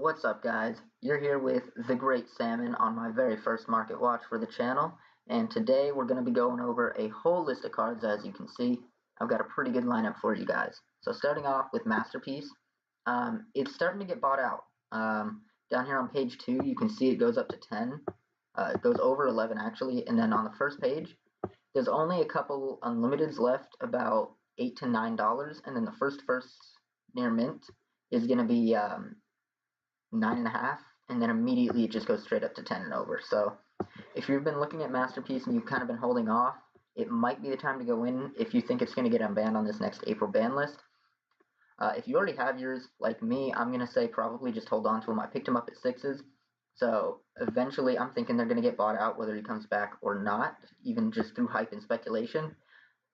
What's up, guys? You're here with the Great Salmon on my very first market watch for the channel, and today we're going to be going over a whole list of cards. As you can see, I've got a pretty good lineup for you guys. So starting off with Masterpiece, it's starting to get bought out. Down here on page 2, you can see it goes up to 10. It goes over 11 actually, and then on the first page, there's only a couple unlimiteds left, about $8 to $9, and then the first near mint is going to be 9.5, and then immediately it just goes straight up to 10 and over. So if you've been looking at Masterpiece and you've kind of been holding off, it might be the time to go in if you think it's going to get unbanned on this next April ban list. If you already have yours, like me, I'm going to say probably just hold on to them. I picked them up at 6s, so eventually I'm thinking they're going to get bought out whether he comes back or not, even just through hype and speculation,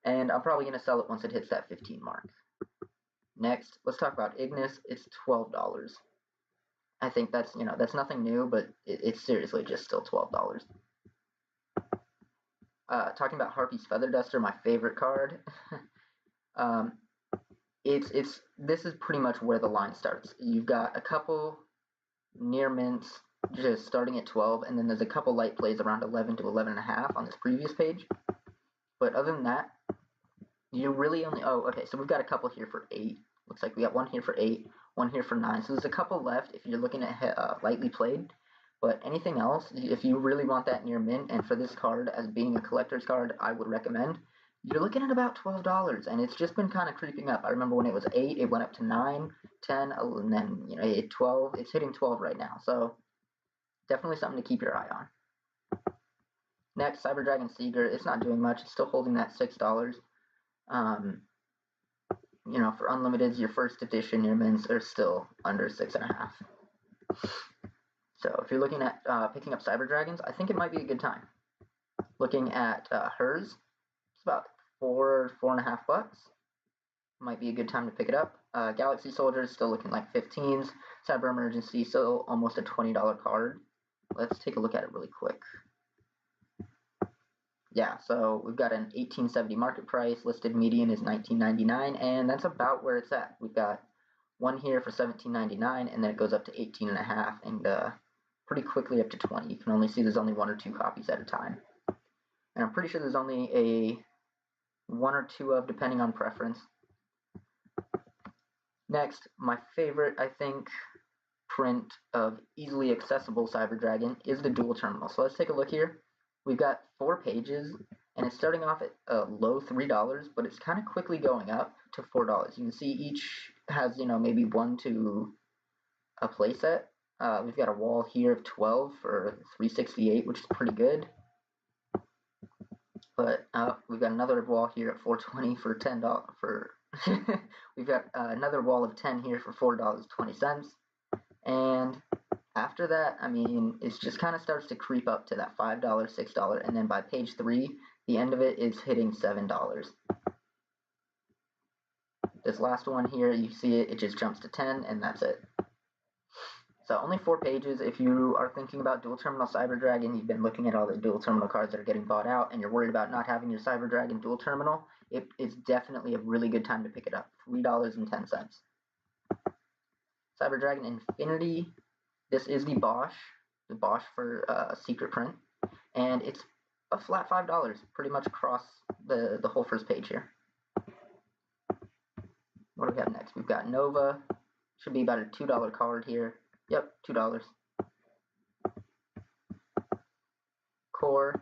and I'm probably going to sell it once it hits that 15 mark. Next, let's talk about Ignis. It's $12. I think that's nothing new, but it's seriously just still $12. Talking about Harpy's Feather Duster, my favorite card. This is pretty much where the line starts. You've got a couple near mints just starting at 12, and then there's a couple light plays around 11 to 11.5 on this previous page. But other than that, you really only so we've got a couple here for 8. Looks like we got one here for 8, one here for 9. So there's a couple left if you're looking at lightly played. But anything else, if you really want that near mint, and for this card as being a collector's card, I would recommend, you're looking at about $12, and it's just been kind of creeping up. I remember when it was 8, it went up to 9, 10, and then it hit 12. It's hitting 12 right now, so definitely something to keep your eye on. Next, Cyber Dragon Seeger. It's not doing much. It's still holding that $6. For unlimiteds, your first edition near mints are still under 6.5. So if you're looking at picking up Cyber Dragons, I think it might be a good time. Looking at hers, it's about $4.5. Might be a good time to pick it up. Galaxy Soldiers still looking like 15s. Cyber Emergency still almost a $20 card. Let's take a look at it really quick. Yeah, so we've got an 1870 market price. Listed median is $19.99, and that's about where it's at. We've got one here for $17.99, and then it goes up to $18.5, and pretty quickly up to $20. You can only see there's only 1 or 2 copies at a time, and I'm pretty sure there's only a 1 or 2 of, depending on preference. Next, my favorite, I think, print of easily accessible Cyber Dragon is the dual terminal. So let's take a look here. We've got 4 pages, and it's starting off at a low $3, but it's kind of quickly going up to $4. You can see each has, maybe 1 to a playset. We've got a wall here of 12 for $368, which is pretty good. But we've got another wall here at $420 for $10 for. We've got another wall of 10 here for $4.20, and after that, it just kind of starts to creep up to that $5, $6, and then by page 3, the end of it is hitting $7. This last one here, you see it just jumps to 10, and that's it. So only 4 pages. If you are thinking about dual terminal Cyber Dragon, you've been looking at all the dual terminal cards that are getting bought out, and you're worried about not having your Cyber Dragon dual terminal, it is definitely a really good time to pick it up. $3.10. Cyber Dragon Infinity. This is the Bosch for secret print, and it's a flat $5, pretty much across the whole first page here. What do we have next? We've got Nova. Should be about a $2 card here. Yep, $2. Core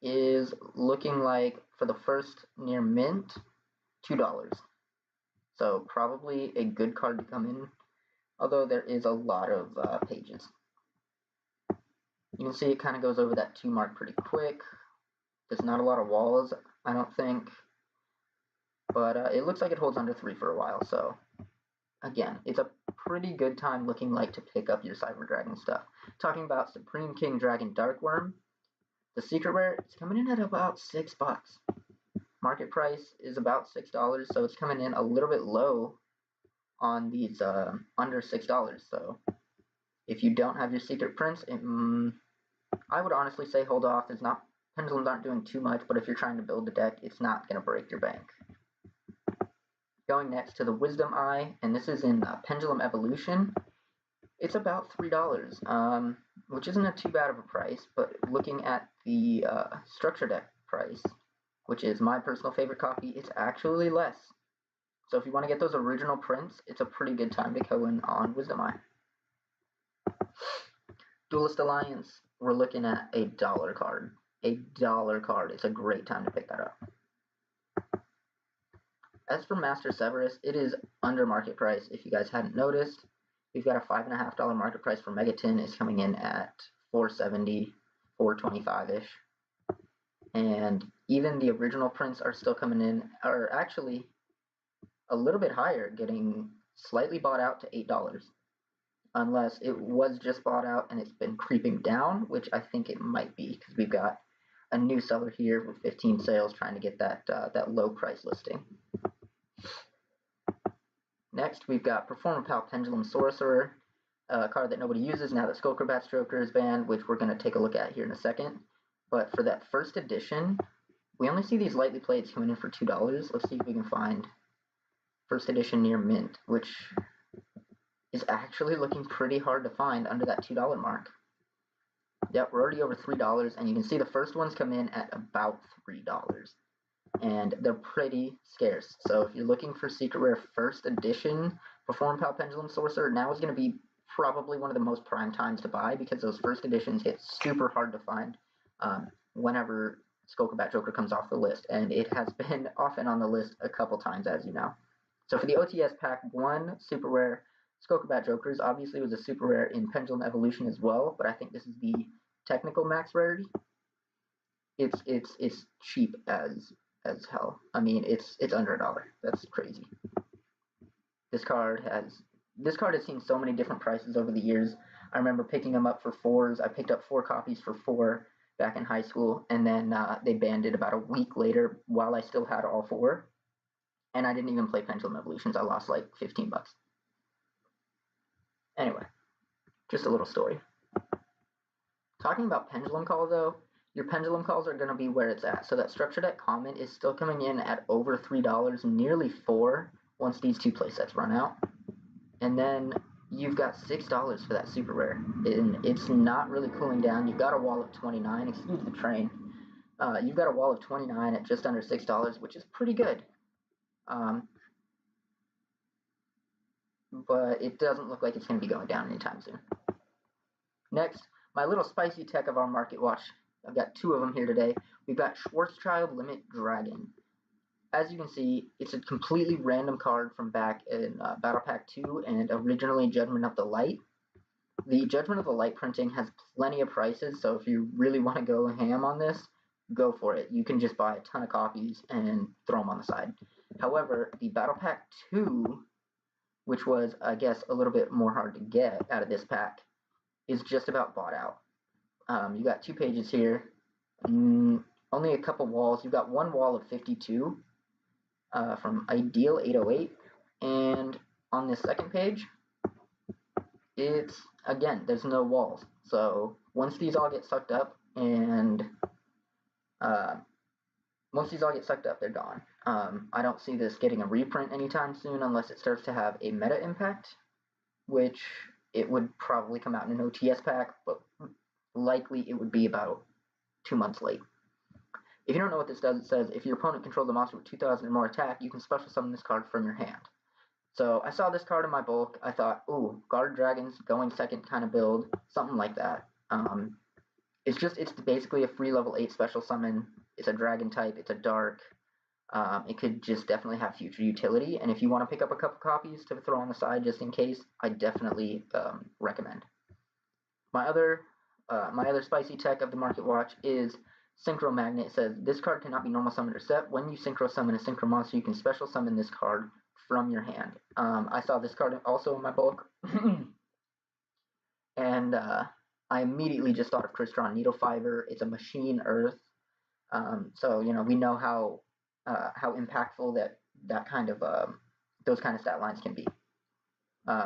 is looking like, for the first near mint, $2. So probably a good card to come in, although there is a lot of pages. You can see it kind of goes over that 2 mark pretty quick. There's not a lot of walls, I don't think, but it looks like it holds under 3 for a while. So again, it's a pretty good time looking like to pick up your Cyber Dragon stuff. Talking about Supreme King Dragon Darkworm, the secret rare, it's coming in at about $6. Market price is about $6, so it's coming in a little bit low on these under $6. So if you don't have your secret prints, I would honestly say hold off. Pendulums aren't doing too much, but if you're trying to build a deck, it's not going to break your bank. Going next to the Wisdom Eye, and this is in Pendulum Evolution. It's about $3, which isn't a too bad of a price, but looking at the structure deck price, which is my personal favorite copy, it's actually less. So if you want to get those original prints, it's a pretty good time to go in on Wisdom Eye. Duelist Alliance, we're looking at a dollar card. A dollar card. It's a great time to pick that up. As for Master Severus, it is under market price. If you guys hadn't noticed, we've got a $5.50 market price for Megaton. It's coming in at $470, $425-ish. And even the original prints are still coming in, are actually a little bit higher, getting slightly bought out to $8. Unless it was just bought out and it's been creeping down, which I think it might be, because we've got a new seller here with 15 sales trying to get that low price listing. Next, we've got Performapal Pendulum Sorcerer, a card that nobody uses now that Skullcrobat Stroker is banned, which we're going to take a look at here in a second. But for that first edition, we only see these lightly played coming in for $2. Let's see if we can find first edition near mint, which is actually looking pretty hard to find under that $2 mark. Yep, we're already over $3, and you can see the first ones come in at about $3. And they're pretty scarce. So if you're looking for Secret Rare first edition Performapal Pendulum Sorcerer, now is going to be probably one of the most prime times to buy, because those first editions get super hard to find whenever Skullcrobat Joker comes off the list, and it has been often on the list a couple times, as you know. So for the OTS Pack 1 Super Rare Skullcrobat Jokers, obviously it was a super rare in Pendulum Evolution as well, but I think this is the technical max rarity. It's cheap as hell. I mean, it's under $1. That's crazy. This card has seen so many different prices over the years. I remember picking them up for $4s. I picked up 4 copies for $4 back in high school, and then they banned it about a week later while I still had all 4. And I didn't even play Pendulum Evolutions. I lost like $15. Anyway, just a little story. Talking about Pendulum Call, though, your Pendulum Calls are going to be where it's at. So that Structure Deck Common is still coming in at over $3, nearly $4 once these 2 playsets run out. And then you've got $6 for that Super Rare. And it's not really cooling down. You've got a wall of 29, excuse the train. You've got a wall of 29 at just under $6, which is pretty good. But it doesn't look like it's going to be going down anytime soon. Next, my little spicy tech of our market watch. I've got 2 of them here today. We've got Schwarzschild Limit Dragon. As you can see, it's a completely random card from back in Battle Pack 2 and originally Judgment of the Light. The Judgment of the Light printing has plenty of prices, so if you really want to go ham on this, go for it. You can just buy a ton of copies and throw them on the side. However, the Battle Pack 2, which was, I guess, a little bit more hard to get out of this pack, is just about bought out. You got 2 pages here, only a couple walls. You've got 1 wall of 52 from Ideal 808, and on this second page, it's, again, there's no walls. So once these all get sucked up, and they're gone. I don't see this getting a reprint anytime soon unless it starts to have a meta impact, which it would probably come out in an OTS pack, but likely it would be about 2 months late. If you don't know what this does, it says if your opponent controls a monster with 2,000 or more attack, you can special summon this card from your hand. So I saw this card in my bulk. I thought, ooh, Guard Dragons, going second kind of build, something like that. It's basically a free level 8 special summon. It's a dragon type. It's a dark. It could just definitely have future utility. And if you want to pick up a couple copies to throw on the side just in case, I definitely recommend. My other spicy tech of the Market Watch is Synchro Magnet. It says this card cannot be normal summoned or set. When you synchro summon a synchro monster, you can special summon this card from your hand. I saw this card also in my bulk, and I immediately just thought of Crystron Needle Fiber. It's a machine Earth, so you know we know how impactful that kind of those kind of stat lines can be.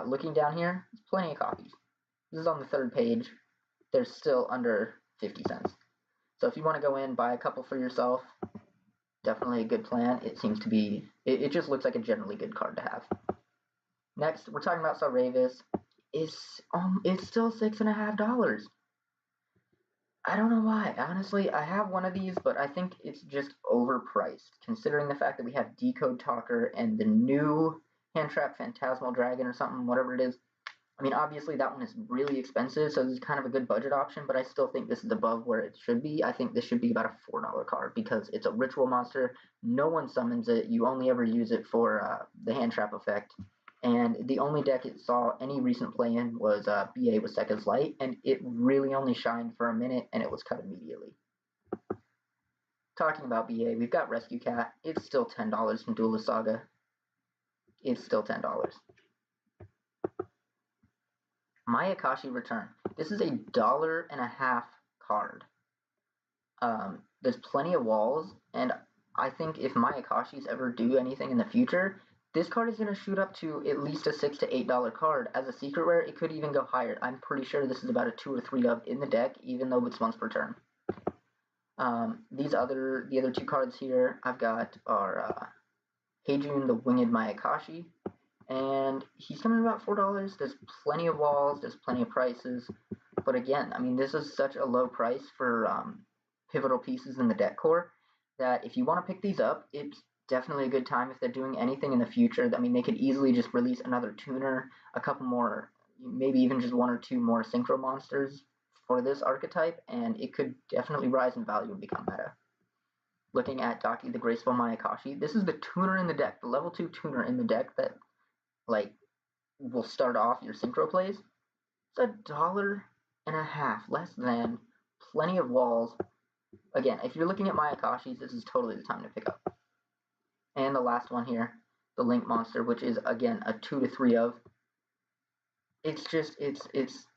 Looking down here, there's plenty of copies. This is on the 3rd page. They're still under 50 cents. So if you want to go in, buy a couple for yourself, definitely a good plan. It seems to be, it just looks like a generally good card to have. Next, we're talking about Salravis. It's still $6.50. I don't know why. Honestly, I have one of these, but I think it's just overpriced, considering the fact that we have Decode Talker and the new Hand Trap Phantasmal Dragon or something, whatever it is. I mean, obviously that one is really expensive, so this is kind of a good budget option, but I still think this is above where it should be. I think this should be about a $4 card because it's a ritual monster. No one summons it. You only ever use it for the hand trap effect. And the only deck it saw any recent play in was BA with Sekka's Light, and it really only shined for a minute, and it was cut immediately. Talking about BA, we've got Rescue Cat. It's still $10 from Duelist Saga. It's still $10. Mayakashi Return. This is $1.50 card. There's plenty of walls, and I think if Mayakashis ever do anything in the future, this card is going to shoot up to at least a $6 to $8 card. As a secret rare, it could even go higher. I'm pretty sure this is about a 2 or 3 of in the deck, even though it's once per turn. The other two cards here I've got are Heijun the Winged Mayakashi, and he's coming about $4. There's plenty of walls, there's plenty of prices, but again, I mean, this is such a low price for pivotal pieces in the deck core that if you want to pick these up, it's definitely a good time if they're doing anything in the future. I mean, they could easily just release another tuner, a couple more, maybe even just 1 or 2 more synchro monsters for this archetype, and it could definitely rise in value and become meta. Looking at Daki the Graceful Mayakashi, this is the tuner in the deck, the level 2 tuner in the deck that like will start off your synchro plays. It's $1.50 less than, plenty of walls. Again, if you're looking at Mayakashis, this is totally the time to pick up. And the last one here, the Link Monster, which is again a 2 to 3 of. It's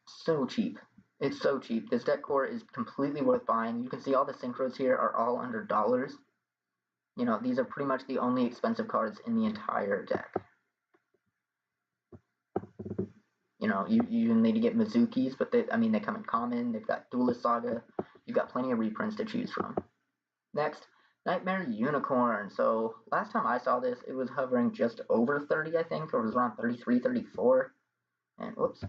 so cheap. It's so cheap. This deck core is completely worth buying. You can see all the synchros here are all under dollars. You know, these are pretty much the only expensive cards in the entire deck. You know, you need to get Mizukis, but they come in common. They've got Duelist Saga. You've got plenty of reprints to choose from. Next, Nightmare Unicorn. So last time I saw this, it was hovering just over 30, I think, or it was around 33, 34. And whoops.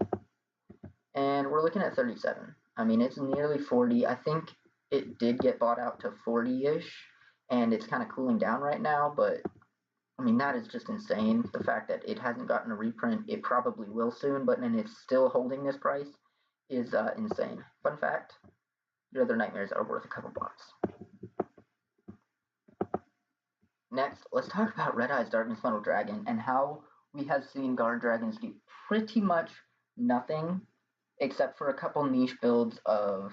And we're looking at 37. I mean, it's nearly 40. I think it did get bought out to 40-ish, and it's kind of cooling down right now, but I mean, that is just insane. The fact that it hasn't gotten a reprint, it probably will soon, but then it's still holding this price is insane. Fun fact, your other nightmares are worth a couple bucks. Next, let's talk about Red Eyes Darkness Metal Dragon and how we have seen guard dragons do pretty much nothing except for a couple niche builds of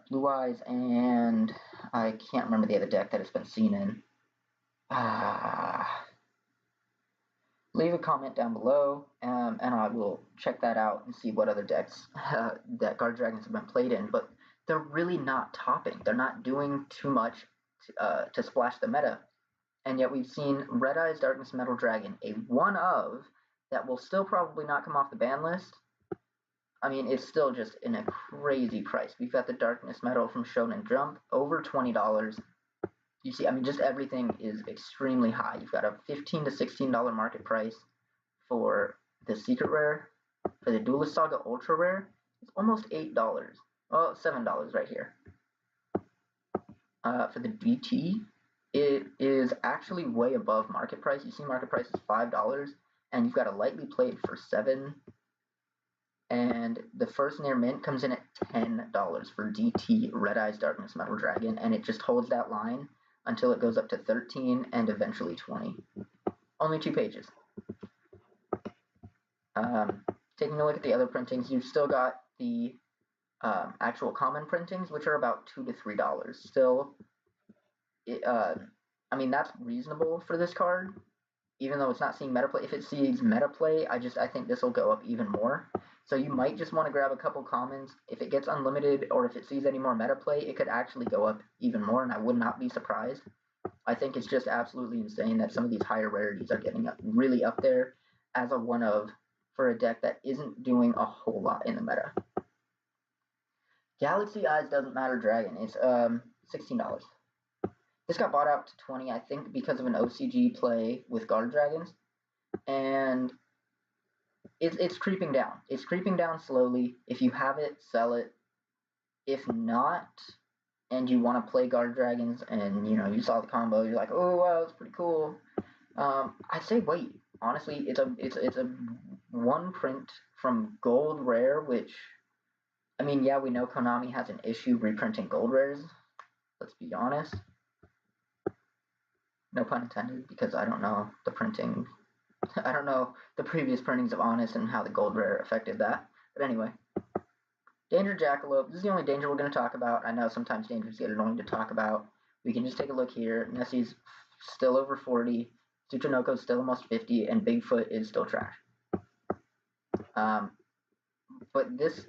Blue Eyes, and I can't remember the other deck that it's been seen in. Leave a comment down below, and I will check that out and see what other decks that guard dragons have been played in, but they're really not topping. They're not doing too much to splash the meta, and yet we've seen Red Eyes Darkness Metal Dragon, a one of that will still probably not come off the ban list. I mean, it's still just in a crazy price. We've got the Darkness Metal from Shonen Jump, over $20. You see, I mean, just everything is extremely high. You've got a $15 to $16 market price for the Secret Rare. For the Duelist Saga Ultra Rare, it's almost $8. Well, $7 right here. For the DT, it is actually way above market price. You see market price is $5, and you've got a lightly played for $7. And the first near mint comes in at $10 for DT Red Eyes Darkness Metal Dragon, and it just holds that line until it goes up to 13 and eventually 20. Only 2 pages. Taking a look at the other printings, you've still got the actual common printings, which are about $2 to $3. Still, I mean, that's reasonable for this card, even though it's not seeing meta play. If it sees meta play, I think this will go up even more. So you might just want to grab a couple commons. If it gets unlimited or if it sees any more meta play, it could actually go up even more, and I would not be surprised. I think it's just absolutely insane that some of these higher rarities are getting really up there as a one of for a deck that isn't doing a whole lot in the meta. Galaxy Eyes Doesn't Matter Dragon is $16. This got bought out to 20, I think, because of an OCG play with Guard Dragons, and it's creeping down. It's creeping down slowly. If you have it, sell it. If not, and you want to play Guard Dragons, and you saw the combo, you're like, oh wow, it's pretty cool. I'd say wait. Honestly, it's a one print from Gold Rare, which, I mean, yeah, we know Konami has an issue reprinting Gold Rares. Let's be honest. No pun intended, because I don't know the printing. I don't know the previous printings of Honest and how the Gold Rare affected that. But anyway, Danger Jackalope. This is the only danger we're going to talk about. I know sometimes dangers get annoying to talk about. We can just take a look here. Nessie's still over 40. Tsuchinoko's still almost 50, and Bigfoot is still trash. But this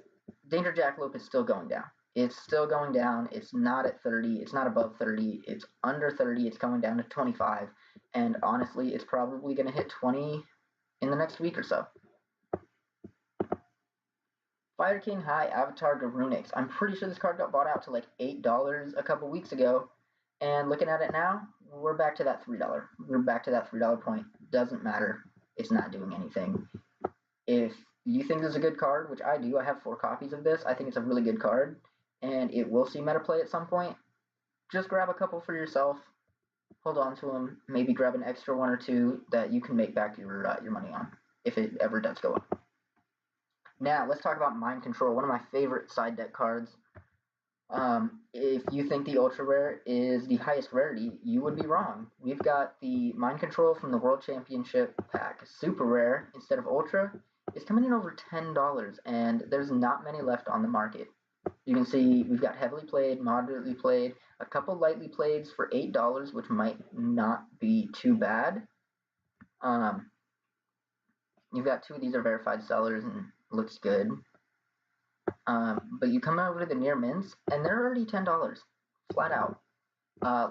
Danger Jackalope is still going down. It's still going down. It's not at 30. It's not above 30. It's under 30. It's going down to 25. And honestly, it's probably going to hit 20 in the next week or so. Fire King High Avatar Garunix. I'm pretty sure this card got bought out to like $8 a couple weeks ago. And looking at it now, we're back to that $3. We're back to that $3 point. Doesn't matter. It's not doing anything. If you think this is a good card, which I do, I have 4 copies of this. I think it's a really good card, and it will see meta play at some point. Just grab a couple for yourself. Hold on to them. Maybe grab an extra 1 or 2 that you can make back your money on, if it ever does go up. Now, let's talk about Mind Control, one of my favorite side deck cards. If you think the Ultra Rare is the highest rarity, you would be wrong. We've got the Mind Control from the World Championship pack. Super Rare instead of Ultra is coming in over $10, and there's not many left on the market. You can see we've got heavily played, moderately played, a couple lightly playeds for $8, which might not be too bad. You've got 2 of these are verified sellers, and looks good. But you come over to the near mints, and they're already $10, flat out.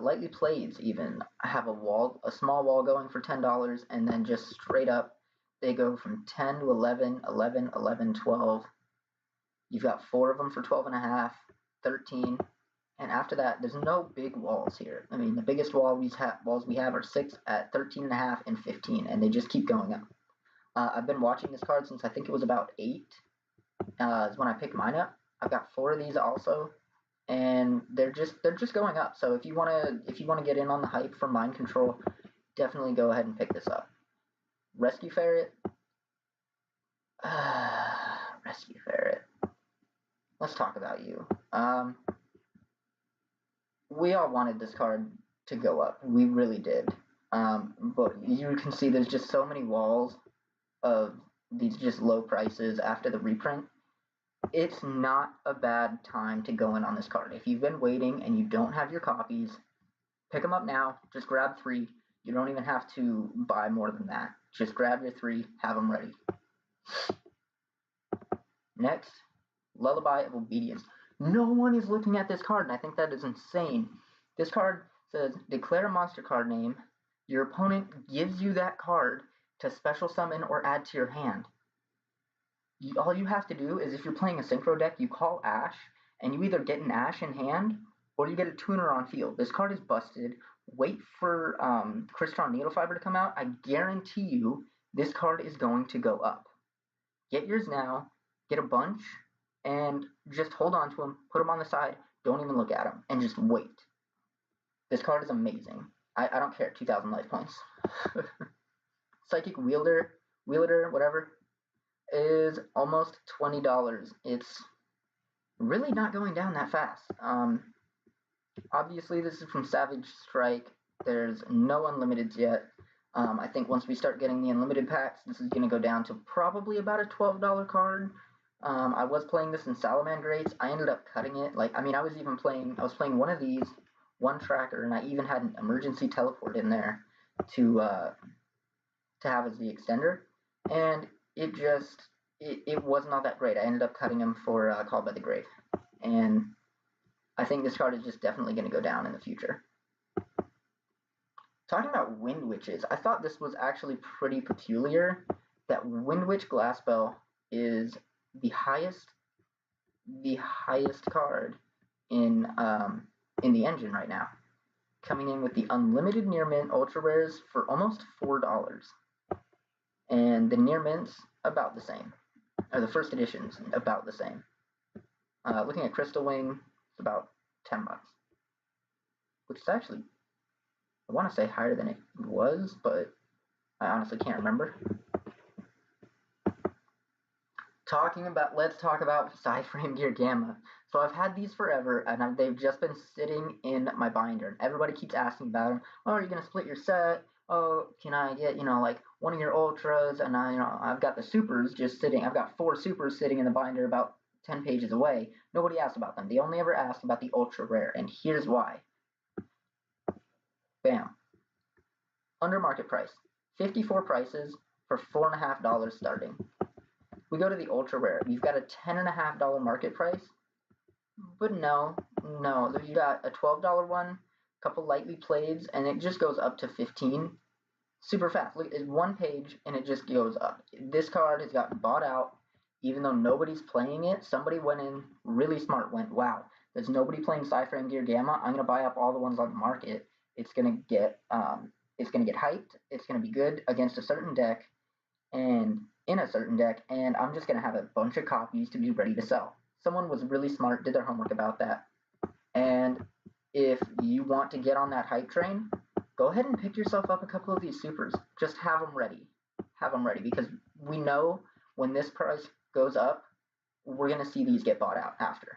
Lightly playeds even have a small wall going for $10, and then just straight up, they go from 10 to 11, 11, 11, 12. You've got 4 of them for 12.5, 13, and after that, there's no big walls here. I mean, the biggest walls we have are 6 at 13.5 and 15, and they just keep going up. I've been watching this card since I think it was about 8. Is when I picked mine up. I've got 4 of these also, and they're just going up. So if you wanna get in on the hype for Mind Control, definitely go ahead and pick this up. Rescue Ferret. Rescue Ferret. Let's talk about you. We all wanted this card to go up. We really did. But you can see there's just so many walls of these just low prices after the reprint. It's not a bad time to go in on this card. If you've been waiting and you don't have your copies, pick them up now. Just grab 3. You don't even have to buy more than that. Just grab your 3, have them ready. Next, Lullaby of Obedience. No one is looking at this card, and I think that is insane. This card says, declare a monster card name. Your opponent gives you that card to special summon or add to your hand. All you have to do is, if you're playing a synchro deck, you call Ash, and you either get an Ash in hand, or you get a tuner on field. This card is busted. Wait for Crystron Needle Fiber to come out. I guarantee you this card is going to go up. Get yours now, get a bunch, and just hold on to them, put them on the side, don't even look at them, and just wait. This card is amazing. I don't care, 2,000 life points. Psychic Wielder, whatever, is almost $20. It's really not going down that fast. Obviously, this is from Savage Strike. There's no unlimiteds yet. I think once we start getting the unlimited packs, this is going to go down to probably about a $12 card. I was playing this in Salamandrates. I ended up cutting it. I was playing one of these, one tracker, and I even had an emergency teleport in there to have as the extender. And it was not that great. I ended up cutting him for Called by the Grave. And I think this card is just definitely going to go down in the future. Talking about Wind Witches, I thought this was actually pretty peculiar that Wind Witch Glassbell is the highest card in the engine right now. coming in with the unlimited near mint ultra rares for almost $4. And the near mints, about the same. Or the first editions, about the same. Looking at Crystal Wing, it's about $10. Which is actually, I want to say higher than it was, but I honestly can't remember. Let's talk about psy-framegear Gamma. So I've had these forever, and they've just been sitting in my binder. And everybody keeps asking about them. Oh, are you gonna split your set? Oh, can I get like one of your ultras? And I've got the supers just sitting. I've got 4 supers sitting in the binder about 10 pages away. Nobody asked about them. They only ever asked about the ultra rare, and here's why. Bam. Under market price, 54 prices for $4.50 starting. We go to the ultra rare. You've got a $10.50 market price, but no, you got a $12 one, a couple lightly playeds, and it just goes up to 15 super fast. Look, it's 1 page and it just goes up. This card has gotten bought out, even though nobody's playing it. Somebody went in really smart, went, wow, there's nobody playing psy-framegear Gamma. I'm gonna buy up all the ones on the market. It's gonna get hyped. It's gonna be good against a certain deck, and in a certain deck, and I'm just going to have a bunch of copies to be ready to sell. Someone was really smart, did their homework about that. And if you want to get on that hype train, go ahead and pick yourself up a couple of these supers. Just have them ready. Have them ready, because we know when this price goes up, we're going to see these get bought out after.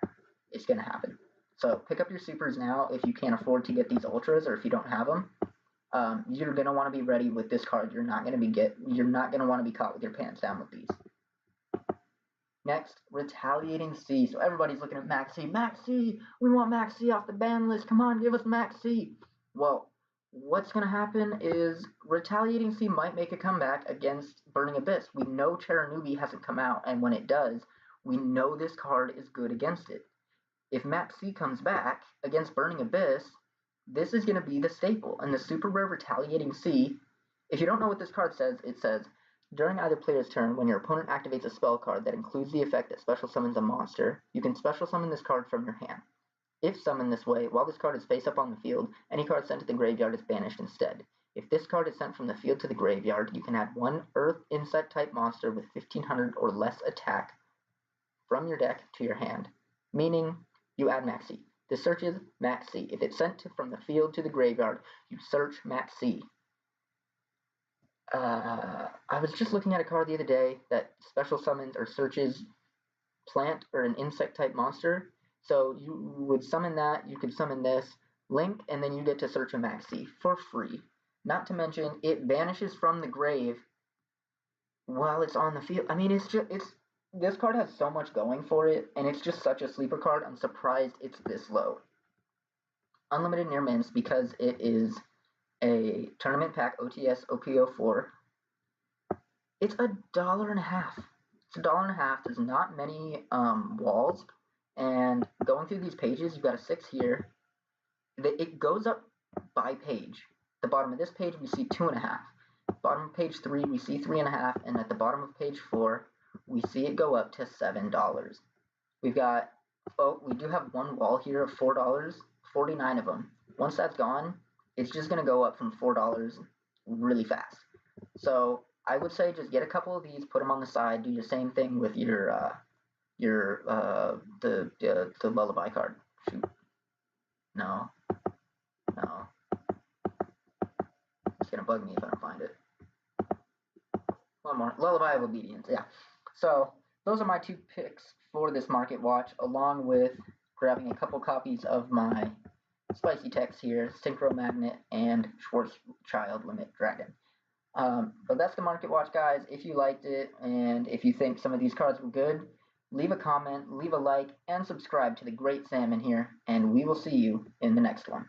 It's going to happen. So pick up your supers now if you can't afford to get these ultras, or if you don't have them. You're gonna want to be ready with this card. You're not gonna want to be caught with your pants down with these. Next, Retaliating C. So everybody's looking at Max C. Max C, we want Max C off the ban list. Come on, give us Max C. Well, what's gonna happen is Retaliating C might make a comeback against Burning Abyss. We know Charanubi hasn't come out, and when it does, we know this card is good against it. If Max C comes back against Burning Abyss, this is going to be the staple. And the super rare Retaliating C, if you don't know what this card says, it says, during either player's turn, when your opponent activates a spell card that includes the effect that special summons a monster, you can special summon this card from your hand. If summoned this way, while this card is face up on the field, any card sent to the graveyard is banished instead. If this card is sent from the field to the graveyard, you can add 1 Earth Insect type monster with 1500 or less attack from your deck to your hand, meaning you add Max C. This searches Max C. If it's sent from the field to the graveyard, you search Max C. I was just looking at a card the other day that special summons or searches plant or an insect type monster. So you would summon that, you could summon this, link, and then you get to search a Max C for free. Not to mention, it vanishes from the grave while it's on the field. I mean, this card has so much going for it, and it's just such a sleeper card. I'm surprised it's this low. Unlimited near mints, because it is a tournament pack OTS OP04. It's $1.50. It's $1.50. There's not many walls, and going through these pages, you've got a 6 here. It goes up by page. The bottom of this page, we see 2.5. Bottom of page 3, we see 3.5, and at the bottom of page 4, we see it go up to $7. We've got, we do have one wall here of $4, 49 of them. Once that's gone, it's just going to go up from $4 really fast. So I would say just get a couple of these, put them on the side, do the same thing with the lullaby card. Shoot. No. It's going to bug me if I don't find it. One more. Lullaby of Obedience, yeah. So those are my 2 picks for this market watch, along with grabbing a couple copies of my spicy text here, Synchro Magnet and Schwarzschild Limit Dragon. But that's the market watch, guys. If you liked it, and if you think some of these cards were good, leave a comment, leave a like, and subscribe to the Great Salmon here, and we will see you in the next one.